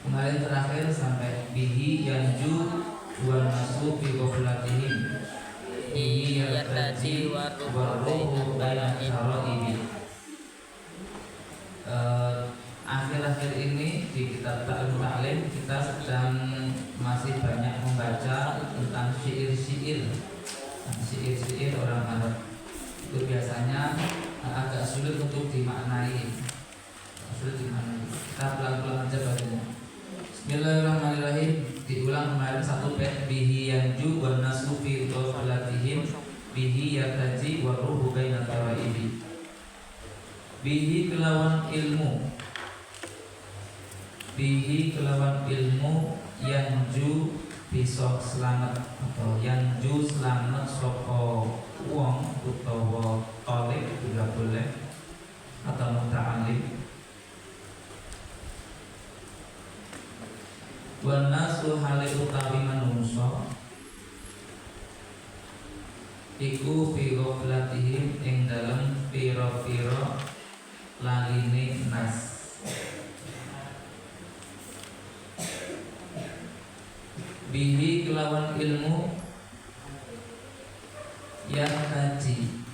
Kemarin terakhir sampai bihi yanju wan nasu fi ghaflatihim bihi yartaji warruhu baina syara'ibi. Akhir-akhir ini di kitab Ta'lim kita sedang masih banyak membaca tentang syair-syair orang Arab. Itu biasanya agak sulit untuk dimaknai. Kita pelan-pelan aja bacanya. Bismillahirrahmanirrahim. Diulang kemarin satu bait, bihi yanju wan nasu fi ghaflatihim bihi yartaji warruhu baina syara'ibi. Bihi kelawan ilmu, bihi kelawan ilmu yanju bisa selamat atau yanju selamat saka wong utawa talib juga boleh atau muta'alim. Wan nasu hale utawi manungsa iku fi ghaflatihim ing dalem pira-pira laline nas. Bihi kelawan ilmu yang kaji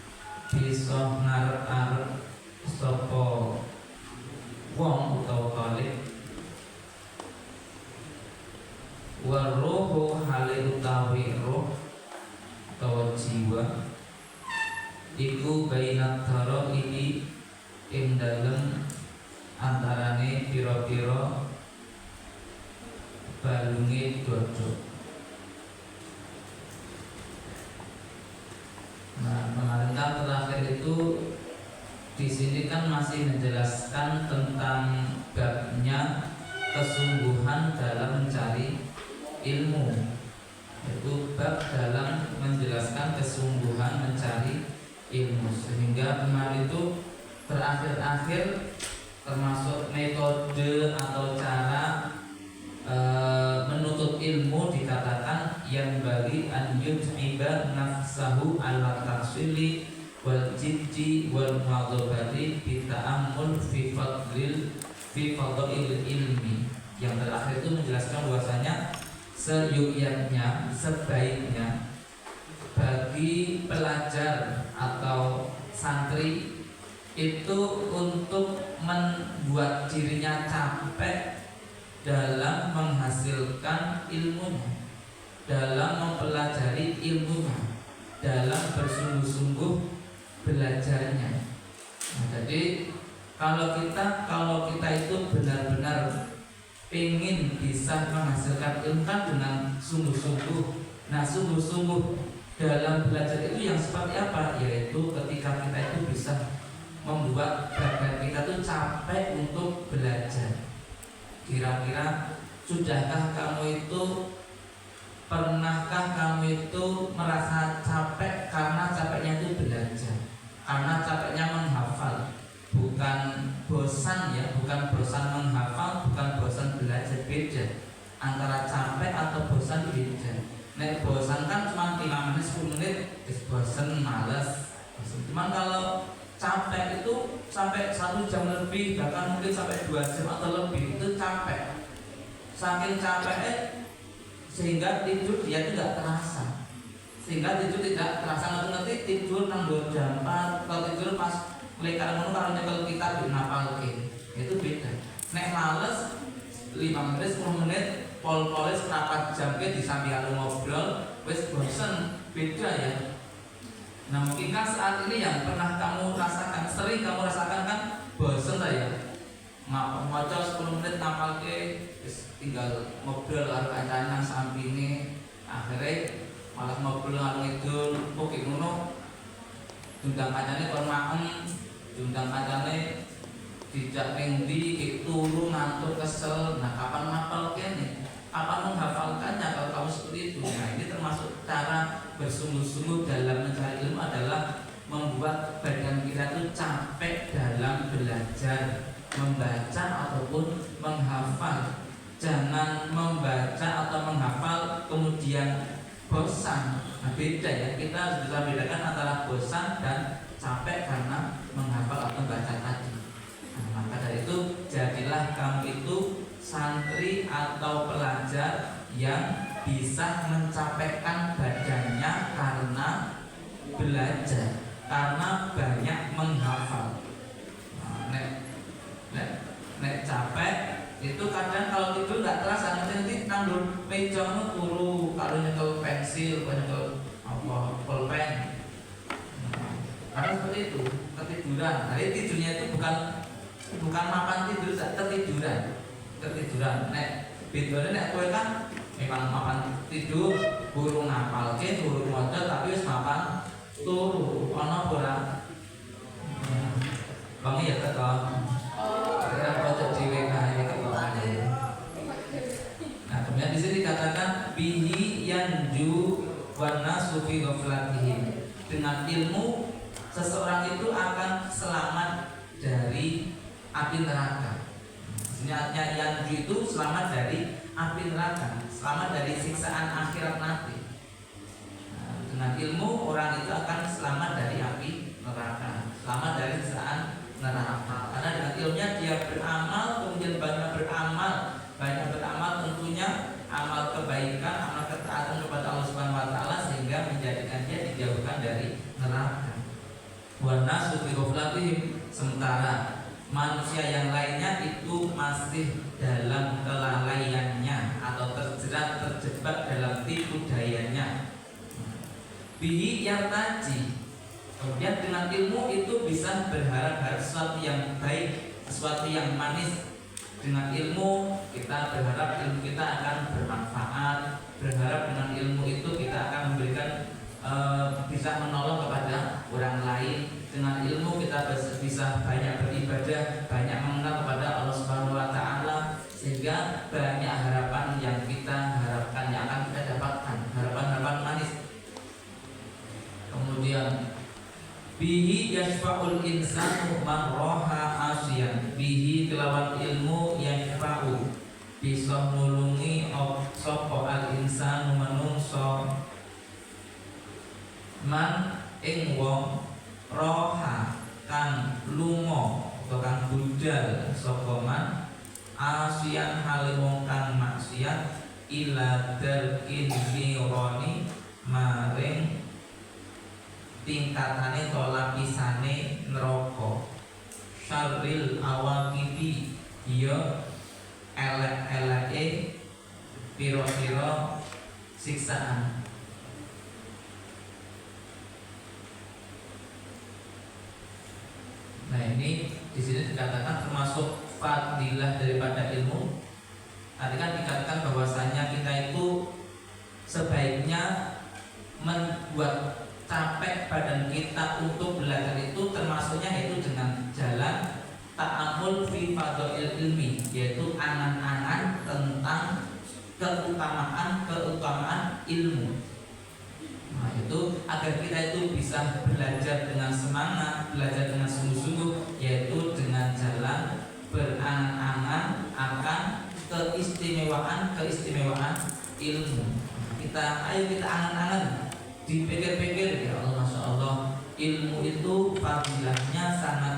bisa ngarep-arep sapa wong utawa talib. Warruhu hale utawi roh utawa jiwa iku bainat dhara'ibi ing dalem antarane pira-pira balunge dodo. Nah, kemarin kan terakhir itu di sini kan masih menjelaskan tentang babnya kesungguhan dalam mencari ilmu, yaitu bab dalam menjelaskan kesungguhan mencari ilmu. Sehingga kemarin itu terakhir-akhir termasuk metode atau cara menuntut ilmu dikatakan yang bagi an yut'iba nafsahu ala tahsili wal jiddi wal mu'adzabati bi ta'ammul fi fadlil ilmi. Yang terakhir itu menjelaskan bahwasanya seyuknya, sebaiknya bagi pelajar atau santri itu untuk membuat dirinya capek dalam menghasilkan ilmunya, dalam mempelajari ilmunya, dalam bersungguh-sungguh belajarnya. Nah, jadi kalau kita itu benar-benar ingin bisa menghasilkan ilmu kan dengan sungguh-sungguh. Nah, sungguh-sungguh dalam belajar itu yang seperti apa? Yaitu ketika kita itu bisa membuat badan kita itu capek untuk belajar. Kira-kira sudahkah pernahkah kamu itu merasa capek karena capeknya itu belajar, karena capeknya menghafal antara capek atau bosan beda. Nek bosan kan cuma 5 menit 10 menit bosan, males. Cuman kalau capek itu sampai 1 jam lebih, bahkan mungkin sampai 2 jam atau lebih, itu capek. Saking capeknya sehingga tidur dia itu tidak terasa. Sehingga tidur tidak terasa, nanti tidur 6 jam 4. Kalau tidur pas lekar ngono karo nyekel kitab napalke. Itu beda. Nek males 5 menit 10 menit pol-polis 4 jam ke di samping ngobrol wis bosen, beda ya. Nah mungkinkah saat ini yang pernah kamu rasakan, sering kamu rasakan kan bosen lah ya. Maca 10 menit napalke wis tinggal ngobrol karo kancane nang sampinge, akhirnya malah ngobrol karo ngidul kok ngono. Undang kancane kon maem, undang kancane dijak ning ndi turu ngantuk kesel. Nah kapan ngapal kene? Apa menghafalkannya kalau kamu seperti itu? Nah ini termasuk cara bersungguh-sungguh dalam mencari ilmu adalah membuat badan kita itu capek dalam belajar, membaca ataupun menghafal. Jangan membaca atau menghafal kemudian bosan. Nah beda ya, kita harus bisa bedakan antara bosan dan capek karena menghafal atau membaca tadi. Nah, maka dari itu jadilah kamu itu santri atau pelajar yang bisa mencapekkan badannya karena belajar, karena banyak menghafal. Nah, nek capek itu kadang kalau tidur nggak terasa, nanti nanggur meja turu, kalau nyekel pensil, nyekel apa pulpen. Karena seperti itu ketiduran. Jadi tidurnya itu bukan mapan tidur, ketiduran. Nek bedone nek kowe kan memang mapan tidur, burung ngapalke, burung maca tapi wis mapan turu. Ana ora? Bangi ya kata. Kira kocok dhewe kae ketokane. Nah, kemudian di sini dikatakan bihi yanju wa nasu fi ghaflatihim. Dengan ilmu seseorang itu akan selamat dari api neraka. Artinya yanju itu selamat dari api neraka, selamat dari siksaan akhirat nanti. Nah, dengan ilmu orang itu akan selamat dari api neraka, selamat dari siksaan neraka. Karena dengan ilmunya dia beramal, kemudian banyak beramal tentunya amal kebaikan, amal ketaatan kepada Allah Subhanahu wa taala sehingga menjadikan dia dijauhkan dari neraka. Wa nasu fi ghaflatihim, sementara manusia yang lainnya itu masih dalam kelalaiannya atau terjebak dalam tipu dayanya. Bihi yartaji, kemudian dengan ilmu itu bisa berharap sesuatu yang baik, sesuatu yang manis. Dengan ilmu kita berharap ilmu kita akan bermanfaat, berharap dengan ilmu itu kita akan memberikan bisa menolong kepada orang lain. Dengan ilmu kita bisa banyak beribadah, banyak mengenal kepada Allah Subhanahu wa taala, sehingga banyak harapan yang kita harapkan yang akan kita dapatkan, harapan-harapan manis. Kemudian bihi yashfa'ul insanu man roha asyan, bihi kelawan ilmu yashfa'u bisa nulungi sapa al insanu manungsa man ing wong roha kang lunga utawa kang budal sapa man asyan hale wong kang maksiat ila darkin nirani maring tingkatane to lapisane neraka syarril awaqibi ya elek-eleke pira-pira siksaan. Nah ini di sini dikatakan termasuk fadilah daripada ilmu. Tadi kan dikatakan bahwasanya kita itu sebaiknya membuat capek badan kita untuk belajar itu termasuknya itu dengan jalan ta'amul fi fadha'il ilmi, yaitu angan-angan tentang keutamaan ilmu. Nah itu agar kita itu bisa belajar dengan semangat, belajar dengan sungguh-sungguh, yaitu dengan jalan berangan-angan akan keistimewaan ilmu. Ayo kita angan-angan, dipikir-pikir, ya Allah, Masya Allah, ilmu itu fadilahnya sangat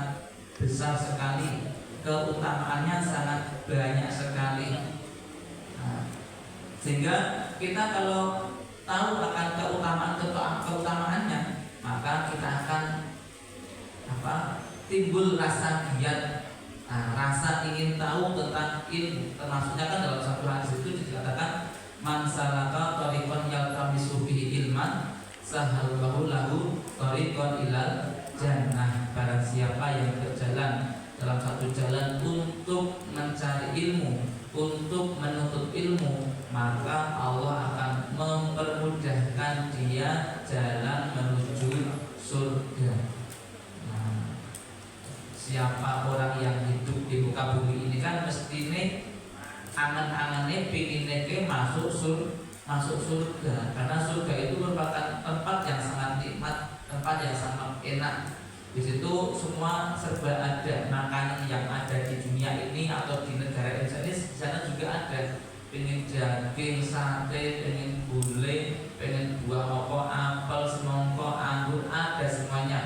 besar sekali, keutamaannya sangat banyak sekali. Sehingga kita kalau tahu akan keutamaannya, maka kita akan timbul rasa giat, rasa ingin tahu tentang ilmu. Termasuknya kan dalam satu hadis itu dikatakan, man salaka thariqan yaltamisu fihi ilman sahalallahu lahu thariqan ilal jannah. Barang siapa yang berjalan dalam satu jalan untuk mencari ilmu, untuk menuntut ilmu, maka Allah akan mempermudahkan dia jalan menuju surga. Siapa orang yang hidup di muka bumi ini kan mestine angan-angannya pingin masuk surga, karena surga itu merupakan tempat yang sangat nikmat, tempat yang sangat enak. Di situ semua serba ada, makanan yang ada di dunia ini atau di negara Indonesia ini, di sana juga ada. Pengen daging, sate, pengen gulai, pengen buah pokok, apel, semangka, anggur, ada semuanya.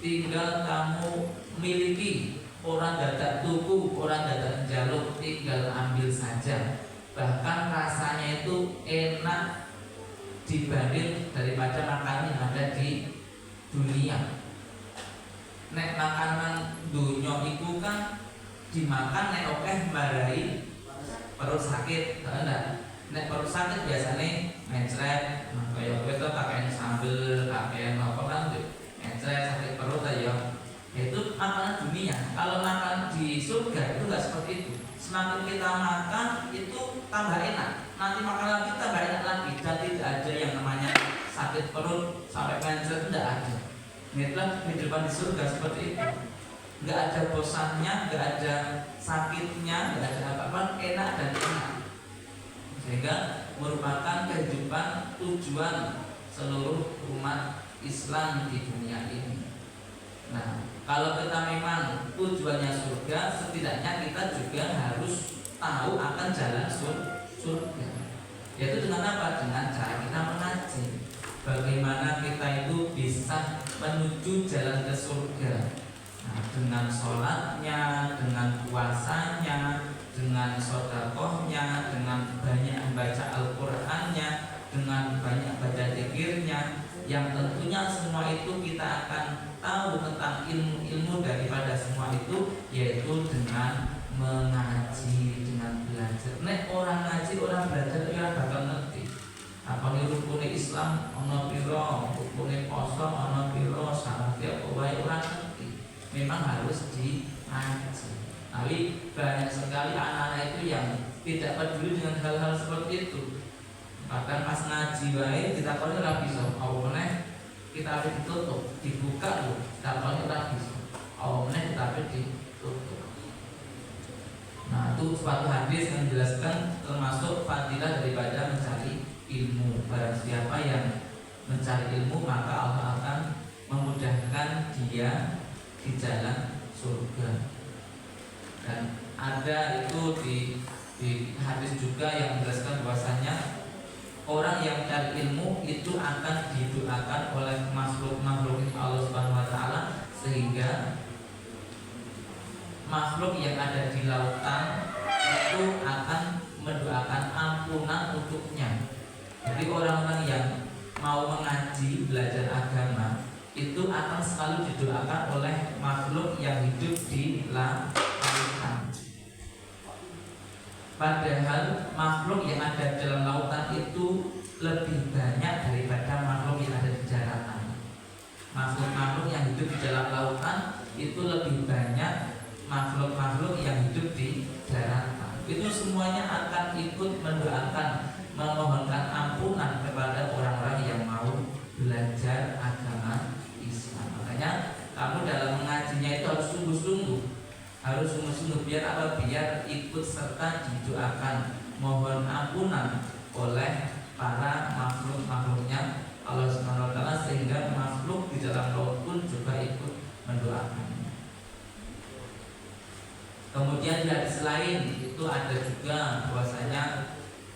Tinggal kamu miliki, orang dadak tuku, orang dadak jaluk, tinggal ambil saja. Bahkan rasanya itu enak dibanding daripada makanan yang ada di dunia. Nek makanan dunia itu kan dimakan nek okeh marai perut sakit, enggak? Nek perut sakit biasanya mencret, kayak itu pakaian sambel, pakaian apa kan, mencret sakit perut aja. Itu makanan dunia. Kalau makan di surga itu enggak seperti itu. Semakin kita makan itu tambah enak. Nanti makanan kita tambah enak lagi. Dan tidak ada yang namanya sakit perut sampai mencret, enggak ada. Itulah kehidupan di surga seperti itu. Enggak ada bosannya, enggak ada sakitnya, enggak ada apa-apa, enak dan enak. Sehingga merupakan kehidupan tujuan seluruh umat Islam di dunia ini. Nah, kalau kita memang tujuannya surga, setidaknya kita juga harus tahu akan jalan surga. Yaitu dengan apa? Dengan cara kita mengaji. Bagaimana kita itu bisa menuju jalan ke surga. Nah, dengan sholatnya, dengan puasanya, dengan sodakohnya, dengan banyak membaca Al-Qurannya, dengan banyak baca zikirnya, yang tentunya semua itu kita akan tahu tentang ilmu daripada semua itu, yaitu dengan mengaji, dengan belajar. Nek orang ngaji, orang belajar, dia bakal ngerti apa nih rukun Islam, ono piro, rukun poso, ono piro, syaratnya apa wae orang ngerti. Memang harus diaji. Tapi banyak sekali anak-anak itu yang tidak peduli dengan hal-hal seperti itu. Bahkan pas ngaji wae kita kone ora bisa. Apa meneh kita ditutup, dibuka lho, kita kone ora bisa. Apa meneh kita ditutup. Nah, itu suatu hadis yang menjelaskan termasuk fadilah daripada mencari ilmu. Barang siapa yang mencari ilmu, maka Allah akan memudahkan dia di jalan surga. Dan ada itu di hadis juga yang menjelaskan bahwasanya orang yang mencari ilmu itu akan didoakan oleh makhluk-makhluk Allah Subhanahu wa taala, sehingga makhluk yang ada di lautan itu akan mendoakan ampunan untuknya. Jadi orang-orang yang mau mengaji, belajar agama itu akan selalu didoakan oleh makhluk yang hidup di lautan. Padahal makhluk yang ada dalam lautan itu lebih banyak daripada makhluk yang ada di daratan. Makhluk-makhluk yang hidup di dalam lautan itu lebih banyak makhluk-makhluk yang hidup di daratan. Itu semuanya akan ikut mendoakan, memohonkan ampunan kepada orang-orang yang mau belajar agama Islam. Makanya kamu dalam mengajinya itu harus sungguh-sungguh, harus sungguh-sungguh. Biar apa? Biar ikut serta didoakan, mohon ampunan oleh para makhluk-makhluknya Allah Subhanahu wa taala, sehingga makhluk di dalam laut pun juga ikut mendoakan. Kemudian di hadis lain itu ada juga bahwasanya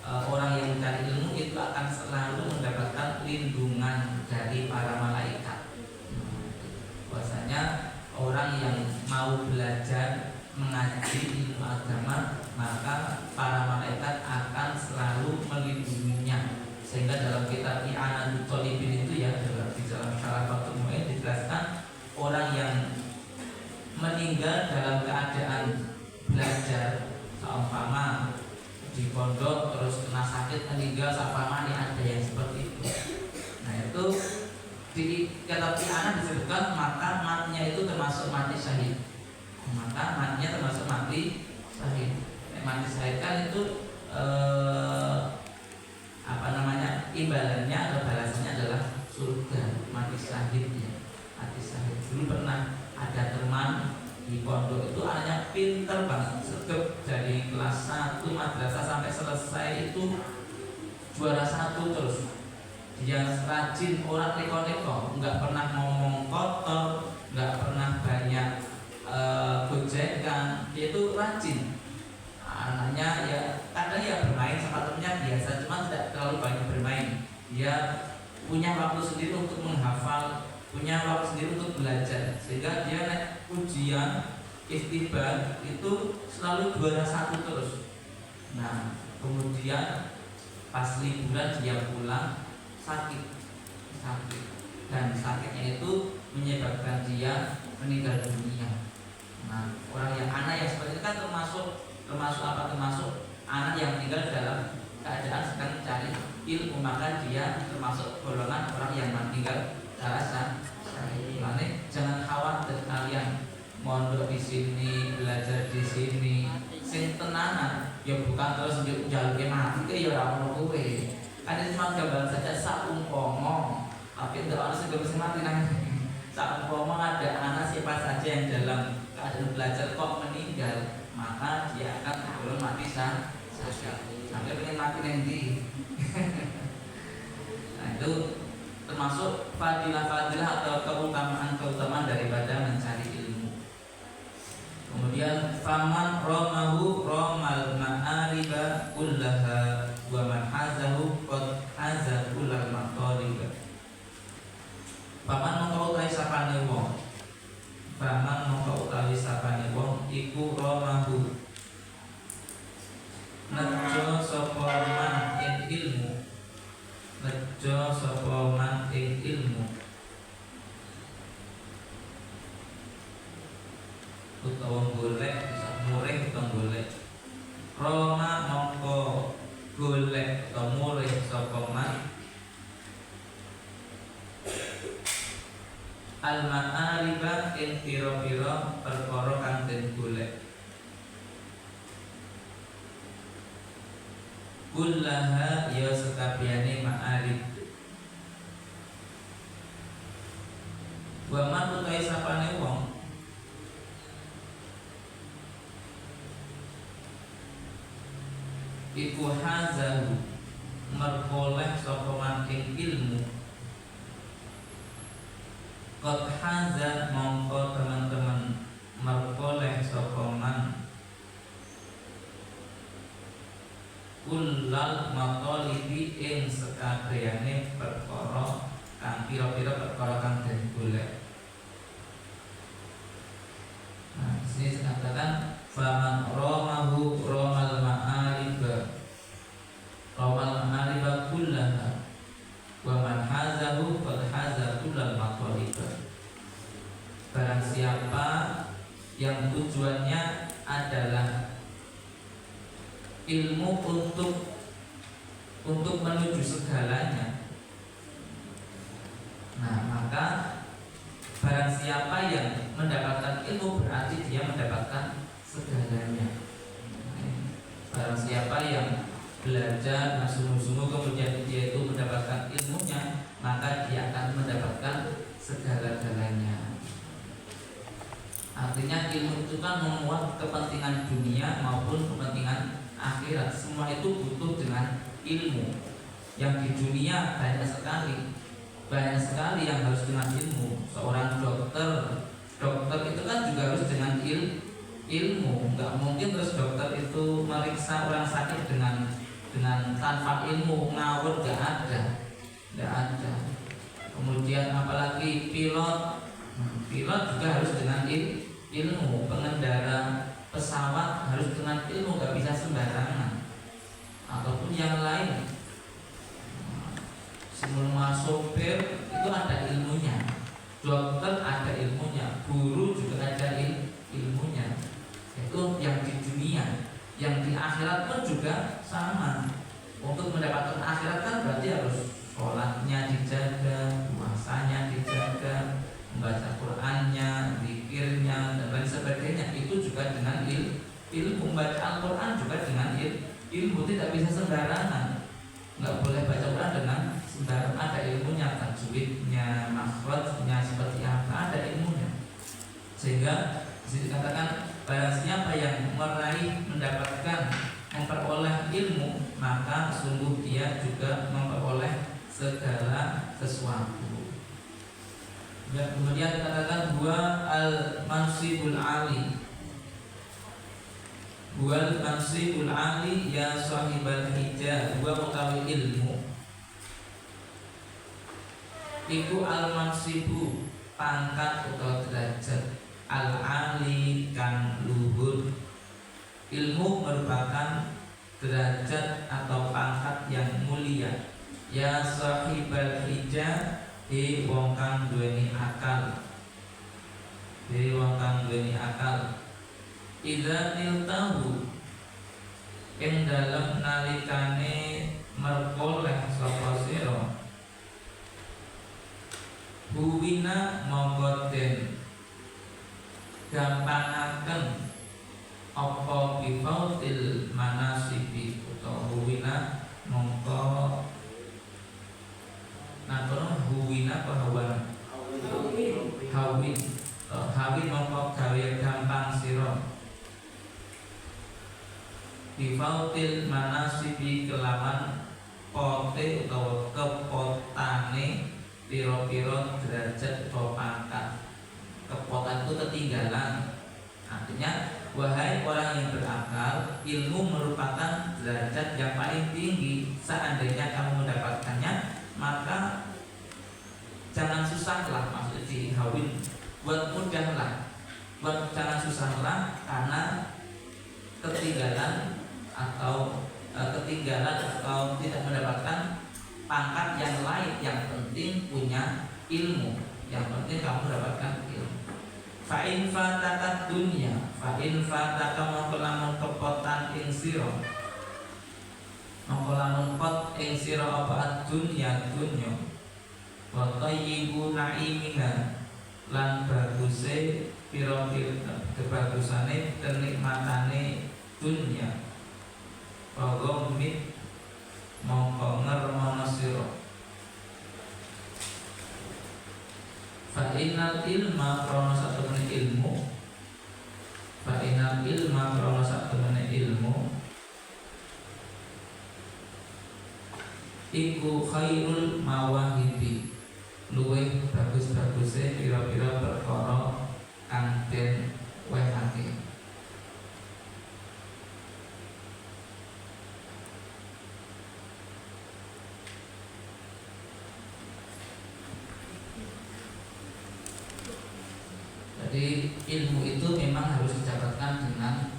orang yang mencari ilmu itu akan selalu mendapatkan lindungan dari para malaikat. Bahwasanya orang yang mau belajar mengaji ilmu agama, maka para malaikat akan selalu melindunginya. Sehingga dalam kitab I'anatul Thalibin itu ya, di dalam Syarah Fathul Mu'in dijelaskan orang yang meninggal dalam keadaan belajar, seumpama di pondok terus kena sakit meninggal, seumpama ada yang seperti itu. Nah itu di kitab I'anah disebutkan maka matinya itu termasuk mati syahid. Maka matinya termasuk mati syahid. Mati syahid kan itu imbalannya atau balasannya adalah surga. Mati syahid ya, mati syahid. Dulu pernah ada teman di pondok itu anaknya pinter banget, segep dari kelas 1 madrasah sampai selesai itu juara 1 terus. Dia rajin, orang neko-neko, nggak pernah ngomong kotor, nggak pernah banyak gojekan. Dia itu rajin. Anaknya ya kadang ya bermain sama temennya biasa, cuma tidak terlalu banyak bermain. Dia punya waktu sendiri untuk menghafal, punya waktu sendiri untuk belajar, sehingga dia naik ujian ikhtibar itu selalu juara 1 terus. Nah kemudian pas liburan dia pulang sakit, dan sakitnya itu menyebabkan dia meninggal dunia. Nah orang yang anak yang seperti itu kan termasuk anak yang meninggal dalam keadaan sedang mencari ilmu, maka dia termasuk golongan orang yang meninggal secara syahid. Makanya jangan khawatir kalian mondok di sini, belajar di sini, sing tenanan, ya bukan terus njaluk mati ke ya ora ono kowe. Kan itu cuma gambaran saja saumpama, tapi tidak harus sing mati nang. Saumpama ada anak siapa saja yang dalam keadaan belajar kok meninggal, maka dia akan belum mati syahid. Sampai pengen mati nanti. Nah itu termasuk fadilah-fadilah atau keutamaan daripada mencari ilmu. Kemudian faman romahu romal ma'ariba kullaha wa man hazahu qad haza kullal maqariba. Faman mongko utawi sapane wong, faman mongko utawi sapane wong iku romahu nejo sapa man ing ilmu, nejo sapa man ing ilmu, utawa golek, bisa murih utawa golek. Roma mongko golek utawa murih sapa man al-ma'ariba ing pira-pira perkara kang den golek. Kullaha ya sekabehane ma'arif. Wa man utawi sapane wong iku hazahu merkoleh sapa man ing ilmu, qad haza mongko teman-teman merkoleh sapa man kullal maqalibi ing sekabehane perkara kang pira-pira perkara kang den golek. Nah, sini dikatakan faman romahu romal ma'ariba, romal ma'ariba kullaha wa man hazahu qad haza kullal maqaliba. Barang siapa yang tujuannya adalah ilmu untuk menuju segalanya, nah maka barang siapa yang mendapatkan ilmu berarti dia mendapatkan segalanya. Barang siapa yang belajar sungguh-sungguh kemudian dia itu mendapatkan ilmunya, maka dia akan mendapatkan segala-galanya. Artinya ilmu itu kan memuat kepentingan dunia maupun kepentingan akhirat. Semua itu butuh dengan ilmu. Yang di dunia banyak sekali yang harus dengan ilmu. Seorang dokter itu kan juga harus dengan ilmu. Nggak mungkin terus dokter itu meriksa orang sakit dengan dengan tanpa ilmu ngawur nggak ada. Kemudian apalagi pilot juga harus dengan ilmu, pengendara pesawat harus dengan ilmu, nggak bisa sembarangan. Ataupun yang lain, semua sopir itu ada ilmunya, dokter ada ilmunya, guru juga ada ilmunya. Itu yang di dunia, yang di akhirat pun juga sama. Untuk mendapatkan akhirat kan berarti harus sholatnya dijaga, puasanya dijaga, membaca Qur'annya, zikirnya, dan lain sebagainya. Itu juga dengan ilmu. Membaca Al-Quran juga dengan ilmu, tidak bisa sembarangan. Nggak boleh baca Quran dengan sembarang, ada ilmunya, tajwidnya, makhrajnya seperti apa, ada ilmunya. Sehingga dikatakan barang siapa yang meraih, mendapatkan, memperoleh ilmu, maka sungguh dia juga memperoleh segala sesuatu. Dan kemudian dikatakan dua al-mansibul ali, wal mansibul ali ya sahibal hijab, dua utawi ilmu iku al mansibu pangkat atau derajat, al ali kang luhur. Ilmu merupakan derajat atau pangkat yang mulia. Ya sahibal hijab, di wong kang duweni akal, di wong kang duweni akal. Idza niltahu, ing dalem nalikane merkoleh sapa sira, huwina mongko den gampangaken apa bifautil manasibi, utawa huwina mongko nakono huwina apa hawan hawin mongko gawe gampang sira, bifautil manasibi kelawan pote utawa kepotane piro-piro derajat atau pangkat. Kepotan itu ketinggalan. Artinya wahai orang yang berakal, ilmu merupakan derajat yang paling tinggi. Seandainya kamu mendapatkannya, maka jangan susahlah, maksudnya dihawin, buat mudahlah, buat jangan susahlah, karena ketinggalan atau tidak mendapatkan pangkat yang lain. Yang penting punya ilmu, yang penting kamu dapatkan ilmu. Fa'in fatakat dunia, fa'in fataka mongkolamun kepotan ing siro, mongkolamun pot ing siro apa dunia dunya, wa tayyibu na'imina, lan baguse piro-piro kebagusane kenikmatane dunia, wa ghammit mongko ngermono sira. Fa'inal ilma krono satu menit ilmu, fa'inal ilma krono satu menit ilmu iku khairul mawahibi, luweh bagus-baguse pira-pira perkara kang den wehake. Jadi ilmu itu memang harus didapatkan dengan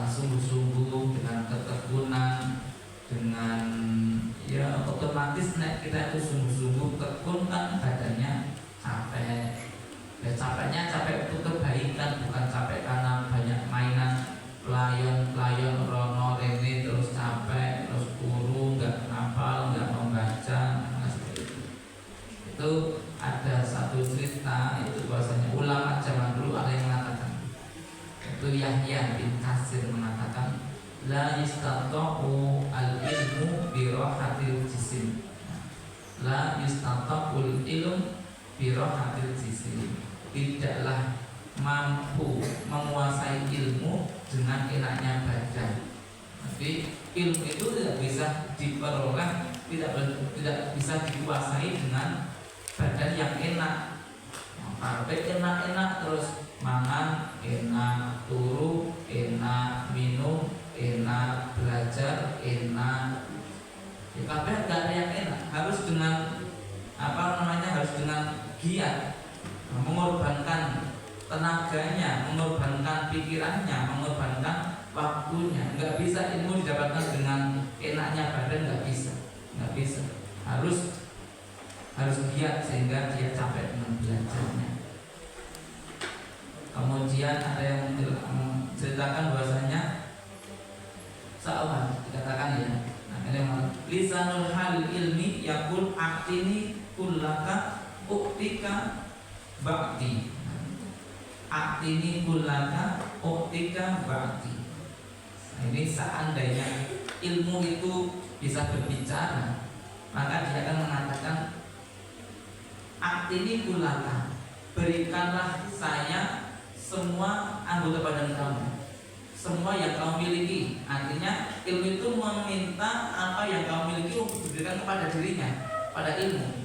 sungguh-sungguh, dengan ketekunan, dengan ya otomatis nek kita itu sungguh-sungguh tekun kan badannya capek. Ya capeknya capek untuk kebaikan, bukan capek karena banyak mainan layon rono rene terus capek, terus turu, nggak hafal, nggak membaca, nah, seperti itu. Itu ada satu cerita, itu bahasanya ulama zaman dulu ada yang mengatakan, itu Yahya bin Katsir mengatakan, la yastatahu al-ilmu bi rahatil jisim, la yastatahu ilm bi rahatil jisim, tidaklah mampu menguasai ilmu dengan enaknya badan. Jadi ilmu itu tidak bisa diperoleh, tidak bisa dikuasai dengan badan yang enak. Partai enak-enak terus mangan enak, turu enak, minum enak, belajar enak, tapi nggak ada yang enak. Harus dengan harus dengan giat, mengorbankan tenaganya, mengorbankan pikirannya, mengorbankan waktunya. Nggak bisa ilmu didapatkan dengan enaknya badan, nggak bisa. Harus giat sehingga dia capek dengan belajarnya. Kemudian ada yang menceritakan bahwasanya seorang dikatakan ya, lisanul hal ilmi yakul aktini kullaka uktika ba'di. Aktini kullaka uktika ba'di. Nah, ini seandainya ilmu itu bisa berbicara, maka dia akan mengatakan aktini kullaka, berikanlah saya semua anggota badan kamu, semua yang kamu miliki. Artinya ilmu itu meminta apa yang kamu miliki untuk diberikan kepada dirinya, pada ilmu.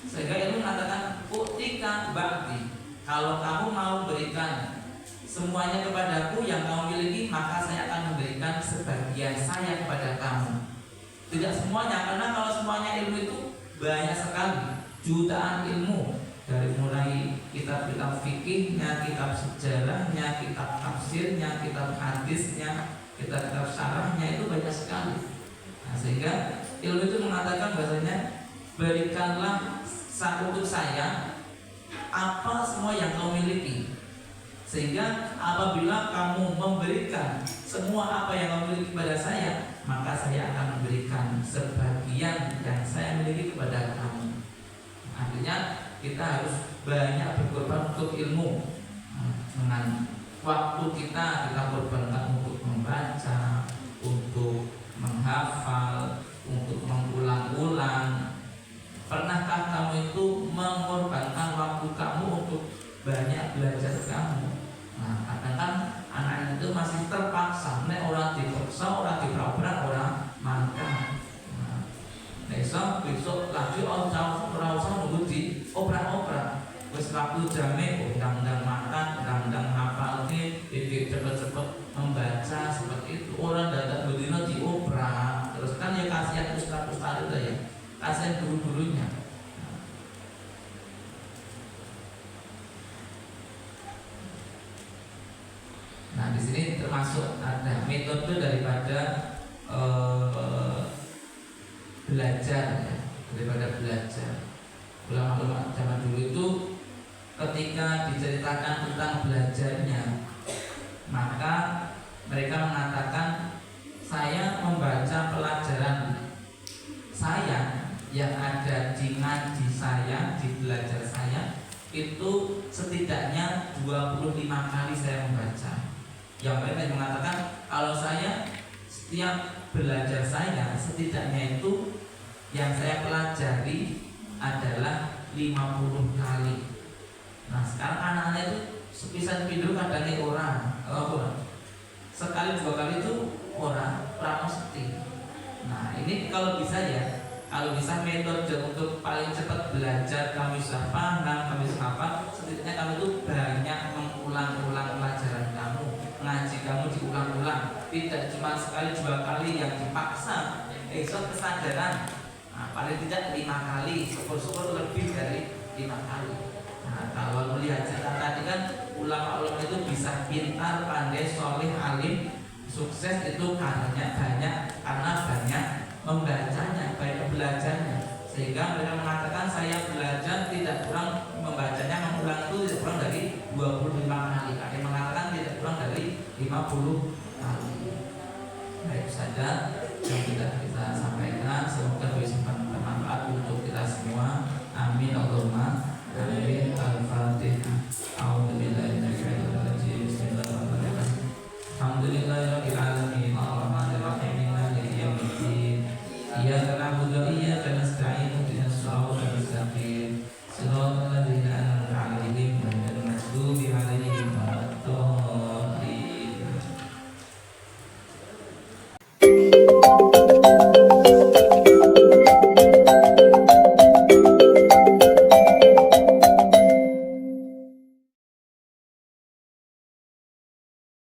Sehingga ilmu mengatakan uktika ba'di, kalau kamu mau berikan semuanya kepadaku yang kamu miliki, maka saya akan memberikan sebagian saya kepada kamu. Tidak semuanya, karena kalau semuanya ilmu itu banyak sekali, jutaan ilmu, dari mulai kitab-kitab fikihnya, kitab sejarahnya, kitab tafsirnya, kitab hadisnya, kitab-kitab syarahnya, itu banyak sekali. Nah, sehingga ilmu itu mengatakan bahasanya berikanlah untuk saya apa semua yang kau miliki, sehingga apabila kamu memberikan semua apa yang kamu miliki kepada saya, maka saya akan memberikan sebagian yang saya miliki kepada kamu. Artinya kita harus banyak berkorban untuk ilmu. Dengan waktu kita korbankan untuk membaca, untuk menghafal, untuk mengulang-ulang. Pernahkah kamu itu mengorbankan waktu kamu untuk banyak belajar kamu? Nah, kadang kan anak itu masih terpaksa, nek orang dipaksa, orang diperabrak, orang mangkang. Besok lagi ora usah nunggu di opera-opera. Wis waktu jame undang-undang makan, undang-undang hafal iki cepet-cepet membaca seperti itu. Orang datang bedino di opera. Terus kan ya kasihan ustaz-ustaz itu ya. Kasihan guru-gurunya. Nah, di sini termasuk ada metode daripada belajar ya, daripada belajar. Ulama-ulama zaman dulu itu ketika diceritakan tentang belajarnya, maka mereka mengatakan saya membaca pelajaran saya yang ada di ngaji saya, di belajar saya, itu setidaknya 25 kali saya membaca. Yang mereka mengatakan kalau saya setiap belajar saya setidaknya itu yang saya pelajari adalah 50 kali. Nah, sekarang anak-anak itu sepisan video kadangnya orang, sekali 2 kali itu orang mesti. Nah, ini kalau bisa ya, kalau bisa metode untuk paling cepat belajar, kamu bisa paham, kamu bisa apa, setidaknya kamu itu banyak mengulang-ulang pelajaran kamu, ngaji kamu diulang-ulang, tidak cuma sekali 2 kali yang dipaksa. Besok kesadaran, nah, paling tidak 5 kali, syukur-syukur lebih dari 5 kali. Nah, kalau melihat cerita tadi kan ulama-ulama itu bisa pintar, pandai, soleh, alim, sukses itu karena banyak membacanya, banyak belajarnya. Sehingga mereka mengatakan saya belajar tidak kurang, membacanya mengulang itu tidak kurang dari 25 kali. Ada yang mengatakan tidak kurang dari 50 kali. Baik saja yang tidak